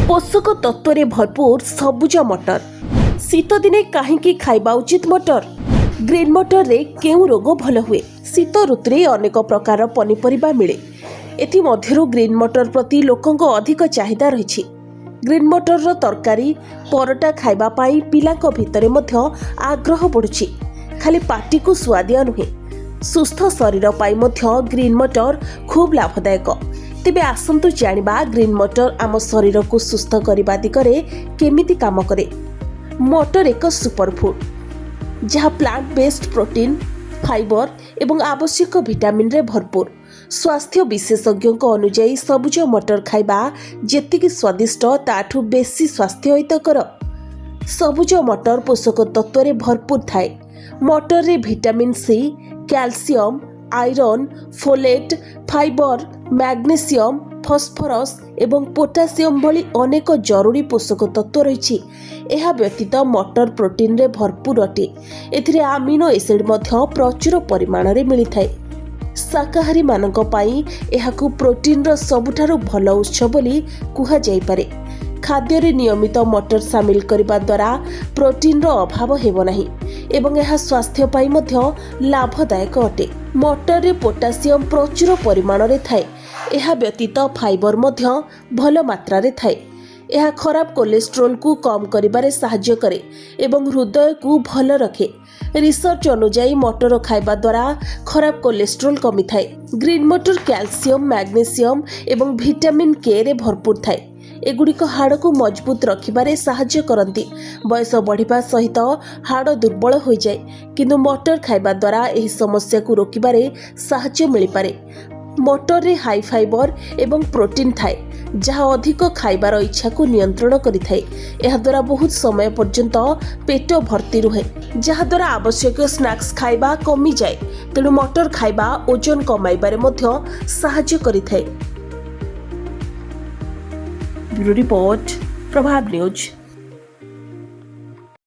पोषक तत्व भरपूर सबुज मटर शीत दिने कहीं खाइबा उचित मटर। ग्रीन मटर रे केउ रोग भल हुए। शीत ऋतु रे अनेक प्रकार पनीपरिबा मिले। एथि मध्यरु ग्रीन मटर प्रति लोकंक अधिक चाहिदा रही। ग्रीन मटर रो तरकारी परोटा खाइबा पाई पिलांक भितरे मध्य आग्रह बढ़ुछि। खाली पार्टी को स्वादिया नुहे, सुस्थ शरीर पाई मध्य ग्रीन मटर खूब लाभदायक। तेबे आसंतु जानिबा ग्रीन मटर आम शरीर को सुस्थ करने दिगरे केमिति काम करे। मटर एक सुपरफुड जहाँ प्लांट बेस्ड प्रोटीन, फाइबर एवं आवश्यक विटामिन रे भरपूर। स्वास्थ्य विशेषज्ञों अनुଯାयी सबुज मटर खाइबा जेतिकी स्वादिष्ट ताठू बेसी स्वास्थ्य हितकर। सबुज मटर पोषक तत्व रे भरपूर थाए। मटर रे vitamin C, calcium, iron, folate, fibre, magnesium, phosphorus एवं पोटासियम भली अनेक जरूरी पोषक तत्व रही। यह व्यतीत मटर प्रोटीन रे भरपूर अटे। एथिरे अमीनो एसिड मध्य प्रचुर परिमाण रे मिलिथाए। शाकाहारी मानक पाई एहाकु प्रोटीन रो सबुठारु भल उत्स बोली कुहा जाई पारे। खाद्य रे नियमित मटर शामिल करबा द्वारा प्रोटीन रो अभाव हेबो नाही एवं यह स्वास्थ्य पाई मध्य लाभदायक अटे। मटर रे पोटासियम प्रचुर परिमाण रे थाए। यह व्यतीत फाइबर मध्य भल मात्रा रे थाए। यह खराब कोलेस्ट्रोल को कम करिबारे सहाय्य करे एवं हृदय को भल रखे। रिसर्च अनुଯାयी मटर खाइबा द्वारा खराब कोलेस्ट्रोल कमी थाए। ग्रीन मटर कैल्शियम, मैग्नेशियम एवं विटामिन के रे भरपूर थाए। एगुड़िक हाड़ को मजबूत रखिबारे सहाय्य करती। बयस बढ़िबा सहित हाड़ दुर्बल हो जाए, किंतु मटर खाइबा द्वारा एही समस्या को रोकिबारे सहाय्य मिल पारे। मटर रे हाई फाइबर एवं प्रोटीन थाए जहाँ अधिक खाइबार इच्छा को नियंत्रण करिथाए। एहा द्वारा बहुत समय पर्यंत पेट भर्ती रुहे, जहाँ द्वारा आवश्यक स्नैक्स खाइबा कमी जाए। तेणु मटर खाइबा ओजन कमाइबारे मध्य सहाय्य करिथाए। ब्यूरो रिपोर्ट, प्रभाव न्यूज।